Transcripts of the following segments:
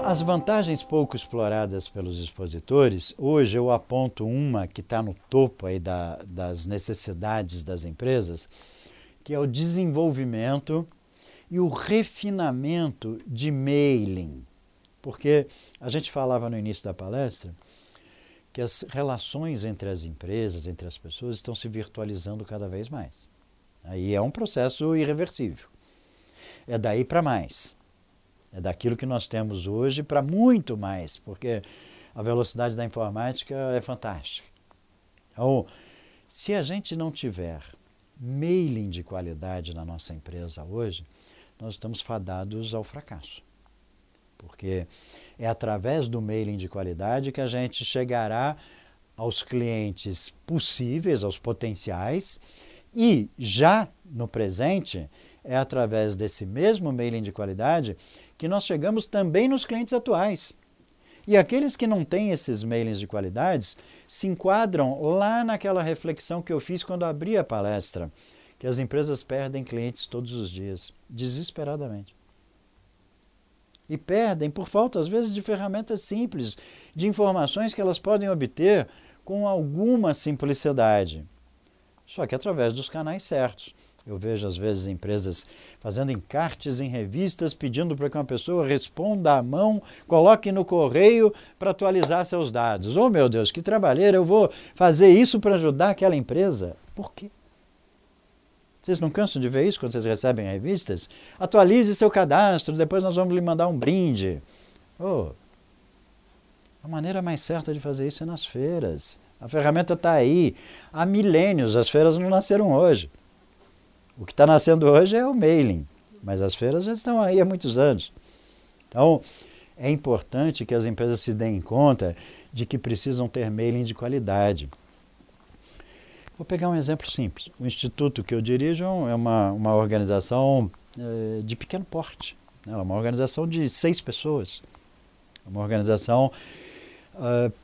As vantagens pouco exploradas pelos expositores, hoje eu aponto uma que está no topo aí das necessidades das empresas, que é o desenvolvimento e o refinamento de mailing. Porque a gente falava no início da palestra que as relações entre as empresas, entre as pessoas, estão se virtualizando cada vez mais. Aí é um processo irreversível. É daí para mais. É daquilo que nós temos hoje para muito mais, porque a velocidade da informática é fantástica. Então, se a gente não tiver mailing de qualidade na nossa empresa hoje, nós estamos fadados ao fracasso. Porque é através do mailing de qualidade que a gente chegará aos clientes possíveis, aos potenciais, e já no presente é através desse mesmo mailing de qualidade que nós chegamos também nos clientes atuais. E aqueles que não têm esses mailings de qualidades se enquadram lá naquela reflexão que eu fiz quando abri a palestra, que as empresas perdem clientes todos os dias, desesperadamente. E perdem por falta, às vezes, de ferramentas simples, de informações que elas podem obter com alguma simplicidade. Só que através dos canais certos. Eu vejo, às vezes, empresas fazendo encartes em revistas, pedindo para que uma pessoa responda à mão, coloque no correio para atualizar seus dados. Oh, meu Deus, que trabalheira, eu vou fazer isso para ajudar aquela empresa. Por quê? Vocês não cansam de ver isso quando vocês recebem revistas? Atualize seu cadastro, depois nós vamos lhe mandar um brinde. Oh, a maneira mais certa de fazer isso é nas feiras. A ferramenta está aí. Há milênios, as feiras não nasceram hoje. O que está nascendo hoje é o mailing, mas as feiras já estão aí há muitos anos. Então, é importante que as empresas se deem conta de que precisam ter mailing de qualidade. Vou pegar um exemplo simples. O instituto que eu dirijo é uma organização de pequeno porte. É uma organização de 6 pessoas. É uma organização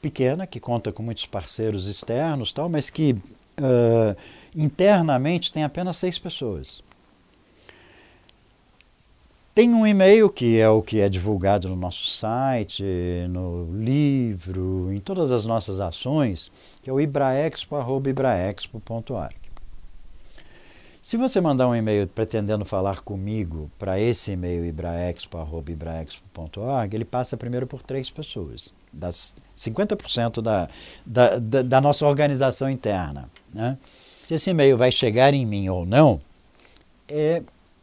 pequena, que conta com muitos parceiros externos, tal, mas que internamente tem apenas 6 pessoas. Tem um e-mail que é o que é divulgado no nosso site, no livro, em todas as nossas ações, que é o ibraexpo@ibraexpo.org. Se você mandar um e-mail pretendendo falar comigo para esse e-mail ibraexpo@ibraexpo.org, ele passa primeiro por 3 pessoas, das 50% da nossa organização interna, né? Se esse e-mail vai chegar em mim ou não, é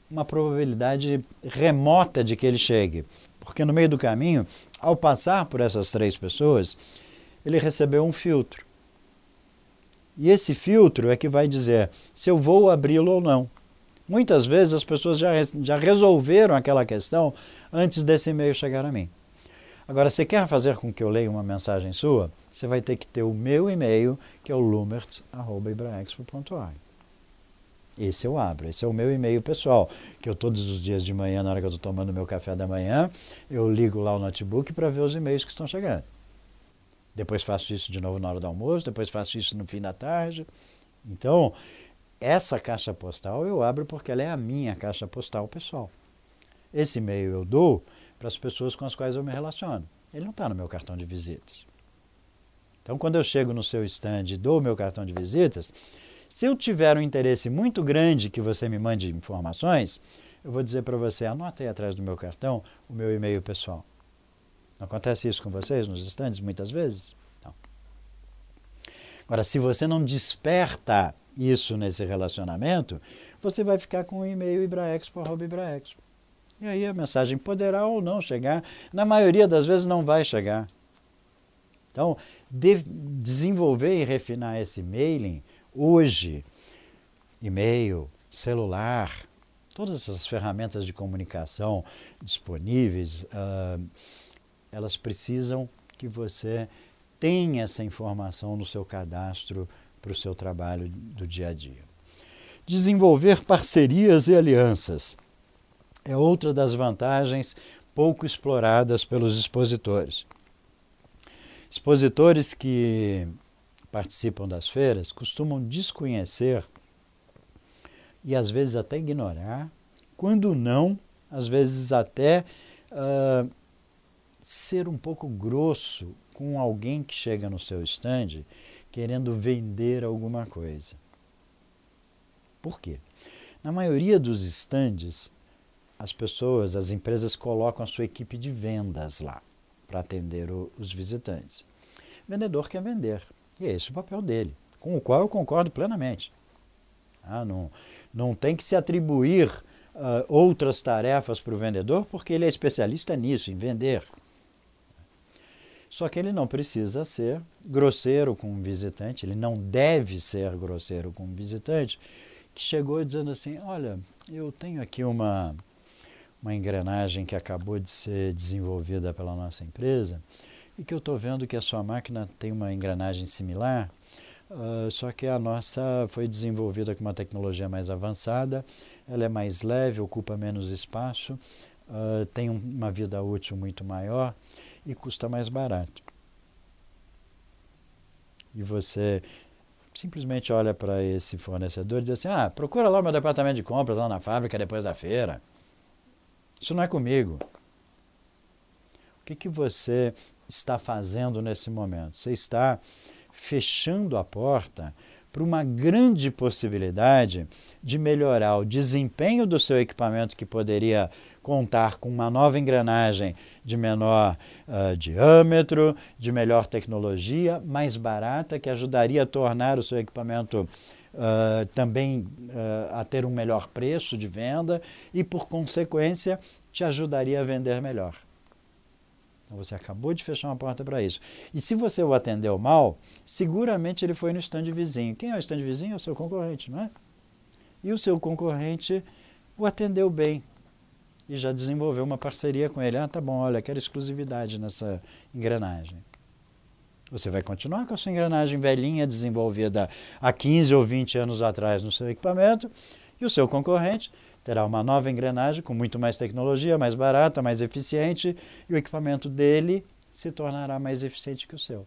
uma probabilidade remota de que ele chegue. Porque no meio do caminho, ao passar por essas 3 pessoas, ele recebeu um filtro. E esse filtro é que vai dizer se eu vou abri-lo ou não. Muitas vezes as pessoas já resolveram aquela questão antes desse e-mail chegar a mim. Agora, você quer fazer com que eu leia uma mensagem sua? Você vai ter que ter o meu e-mail, que é o lumertz@ibraexpo.org. Esse eu abro, esse é o meu e-mail pessoal, que eu todos os dias de manhã, na hora que eu estou tomando meu café da manhã, eu ligo lá o notebook para ver os e-mails que estão chegando. Depois faço isso de novo na hora do almoço, depois faço isso no fim da tarde. Então, essa caixa postal eu abro porque ela é a minha caixa postal pessoal. Esse e-mail eu dou para as pessoas com as quais eu me relaciono. Ele não está no meu cartão de visitas. Então, quando eu chego no seu stand e dou o meu cartão de visitas, se eu tiver um interesse muito grande que você me mande informações, eu vou dizer para você, anota aí atrás do meu cartão o meu e-mail pessoal. Não acontece isso com vocês nos stands muitas vezes? Não. Agora, se você não desperta isso nesse relacionamento, você vai ficar com o e-mail ibraexpo@ibraexpo. E aí a mensagem poderá ou não chegar, na maioria das vezes não vai chegar. Então, desenvolver e refinar esse mailing, hoje, e-mail, celular, todas essas ferramentas de comunicação disponíveis, elas precisam que você tenha essa informação no seu cadastro para o seu trabalho do dia a dia. Desenvolver parcerias e alianças é outra das vantagens pouco exploradas pelos expositores. Expositores que participam das feiras costumam desconhecer e às vezes até ignorar, quando não, às vezes até ser um pouco grosso com alguém que chega no seu stand querendo vender alguma coisa. Por quê? Na maioria dos stands, as empresas colocam a sua equipe de vendas lá para atender os visitantes. O vendedor quer vender, e é esse o papel dele, com o qual eu concordo plenamente. Não tem que se atribuir outras tarefas para o vendedor, porque ele é especialista nisso, em vender. Só que ele não precisa ser grosseiro com um visitante, ele não deve ser grosseiro com um visitante que chegou dizendo assim, olha, eu tenho aqui uma engrenagem que acabou de ser desenvolvida pela nossa empresa e que eu estou vendo que a sua máquina tem uma engrenagem similar, só que a nossa foi desenvolvida com uma tecnologia mais avançada, ela é mais leve, ocupa menos espaço, tem uma vida útil muito maior e custa mais barato. E você simplesmente olha para esse fornecedor e diz assim, procura lá o meu departamento de compras lá na fábrica depois da feira. Isso não é comigo. O que você está fazendo nesse momento? Você está fechando a porta para uma grande possibilidade de melhorar o desempenho do seu equipamento, que poderia contar com uma nova engrenagem de menor diâmetro, de melhor tecnologia, mais barata, que ajudaria a tornar o seu equipamento também a ter um melhor preço de venda e, por consequência, te ajudaria a vender melhor. Então, você acabou de fechar uma porta para isso. E se você o atendeu mal, seguramente ele foi no stand vizinho. Quem é o stand vizinho? É o seu concorrente, não é? E o seu concorrente o atendeu bem e já desenvolveu uma parceria com ele. Tá bom, olha, quero exclusividade nessa engrenagem. Você vai continuar com a sua engrenagem velhinha, desenvolvida há 15 ou 20 anos atrás no seu equipamento, e o seu concorrente terá uma nova engrenagem com muito mais tecnologia, mais barata, mais eficiente, e o equipamento dele se tornará mais eficiente que o seu.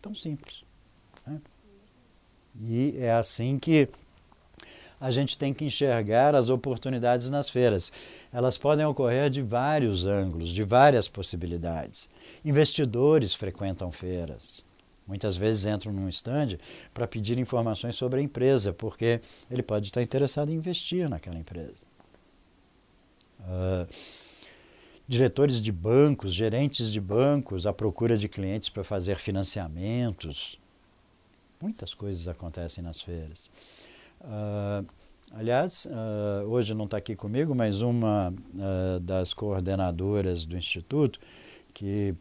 Tão simples, né? E é assim que a gente tem que enxergar as oportunidades nas feiras. Elas podem ocorrer de vários ângulos, de várias possibilidades. Investidores frequentam feiras. Muitas vezes entram num stand para pedir informações sobre a empresa, porque ele pode estar interessado em investir naquela empresa. Diretores de bancos, gerentes de bancos, à procura de clientes para fazer financiamentos. Muitas coisas acontecem nas feiras. Aliás, hoje não está aqui comigo, mas uma das coordenadoras do Instituto, que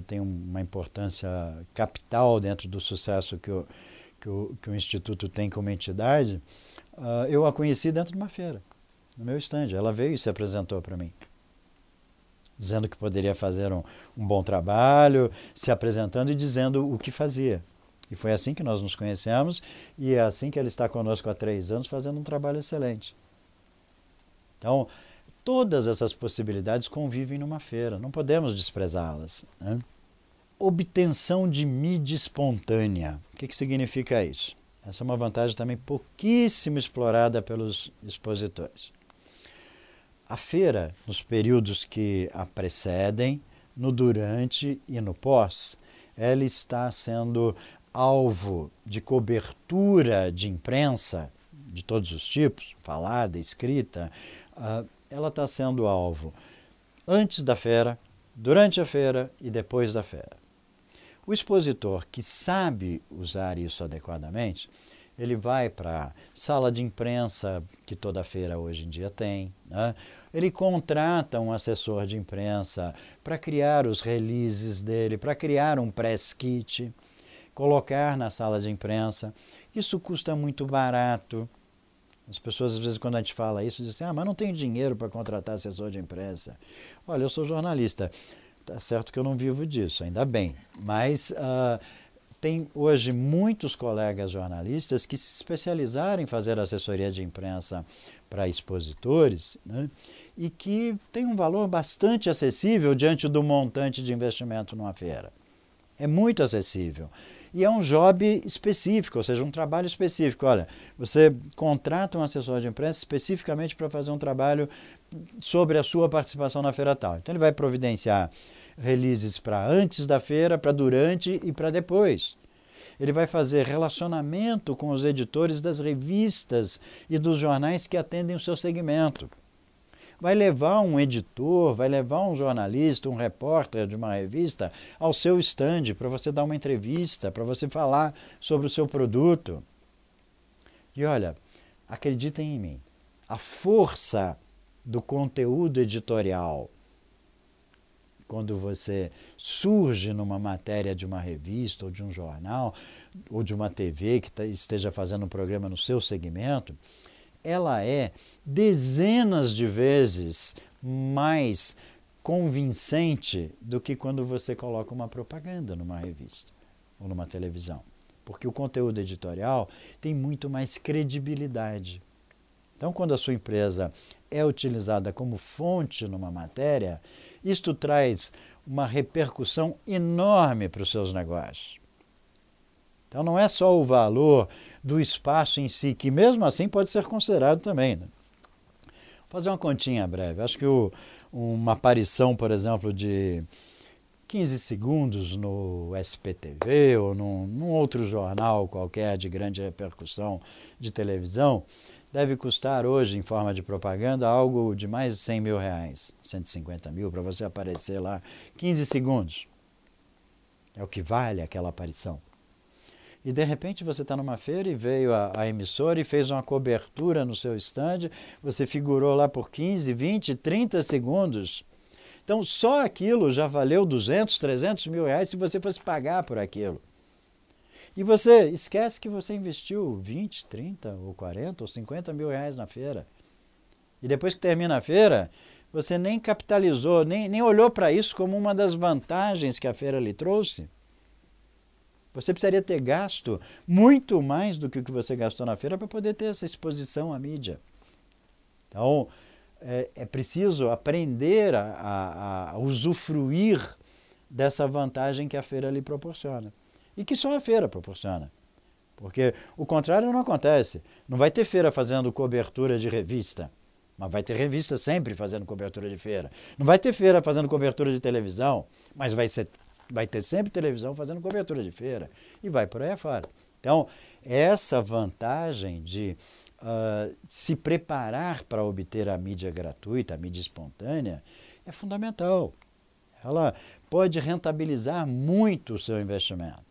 tem uma importância capital dentro do sucesso que o Instituto tem como entidade, eu a conheci dentro de uma feira, no meu stand. Ela veio e se apresentou para mim, dizendo que poderia fazer um bom trabalho, se apresentando e dizendo o que fazia. E foi assim que nós nos conhecemos, e é assim que ela está conosco há 3 anos, fazendo um trabalho excelente. Então, todas essas possibilidades convivem numa feira, não podemos desprezá-las, né? Obtenção de mídia espontânea. O que significa isso? Essa é uma vantagem também pouquíssimo explorada pelos expositores. A feira, nos períodos que a precedem, no durante e no pós, ela está sendo alvo de cobertura de imprensa de todos os tipos, falada, escrita. Ela está sendo alvo antes da feira, durante a feira e depois da feira. O expositor que sabe usar isso adequadamente, ele vai para a sala de imprensa, que toda feira hoje em dia tem, né? Ele contrata um assessor de imprensa para criar os releases dele, para criar um press kit, colocar na sala de imprensa. Isso custa muito barato. As pessoas, às vezes, quando a gente fala isso, dizem assim, mas não tenho dinheiro para contratar assessor de imprensa. Olha, eu sou jornalista. Tá certo que eu não vivo disso, ainda bem. Mas tem hoje muitos colegas jornalistas que se especializaram em fazer assessoria de imprensa para expositores, né, e que tem um valor bastante acessível diante do montante de investimento numa feira. É muito acessível. E é um job específico, ou seja, um trabalho específico. Olha, você contrata um assessor de imprensa especificamente para fazer um trabalho sobre a sua participação na feira tal. Então ele vai providenciar releases para antes da feira, para durante e para depois. Ele vai fazer relacionamento com os editores das revistas e dos jornais que atendem o seu segmento. Vai levar um editor, vai levar um jornalista, um repórter de uma revista ao seu stand para você dar uma entrevista, para você falar sobre o seu produto. E olha, acreditem em mim, a força do conteúdo editorial, quando você surge numa matéria de uma revista ou de um jornal ou de uma TV que esteja fazendo um programa no seu segmento, ela é dezenas de vezes mais convincente do que quando você coloca uma propaganda numa revista ou numa televisão. Porque o conteúdo editorial tem muito mais credibilidade. Então, quando a sua empresa é utilizada como fonte numa matéria, isto traz uma repercussão enorme para os seus negócios. Então, não é só o valor do espaço em si, que mesmo assim pode ser considerado também. Né? Vou fazer uma continha breve. Acho que uma aparição, por exemplo, de 15 segundos no SPTV ou num outro jornal qualquer de grande repercussão de televisão, deve custar hoje, em forma de propaganda, algo de mais de 100 mil reais, 150 mil, para você aparecer lá 15 segundos. É o que vale aquela aparição. E de repente você está numa feira e veio a emissora e fez uma cobertura no seu stand, você figurou lá por 15, 20, 30 segundos. Então só aquilo já valeu 200, 300 mil reais se você fosse pagar por aquilo. E você esquece que você investiu 20, 30, ou 40, ou 50 mil reais na feira. E depois que termina a feira, você nem capitalizou, nem olhou para isso como uma das vantagens que a feira lhe trouxe. Você precisaria ter gasto muito mais do que o que você gastou na feira para poder ter essa exposição à mídia. Então, é preciso aprender a usufruir dessa vantagem que a feira lhe proporciona. E que só a feira proporciona. Porque o contrário não acontece. Não vai ter feira fazendo cobertura de revista, mas vai ter revista sempre fazendo cobertura de feira. Não vai ter feira fazendo cobertura de televisão, mas vai ter sempre televisão fazendo cobertura de feira. E vai por aí afora. Então, essa vantagem de se preparar para obter a mídia gratuita, a mídia espontânea, é fundamental. Ela pode rentabilizar muito o seu investimento.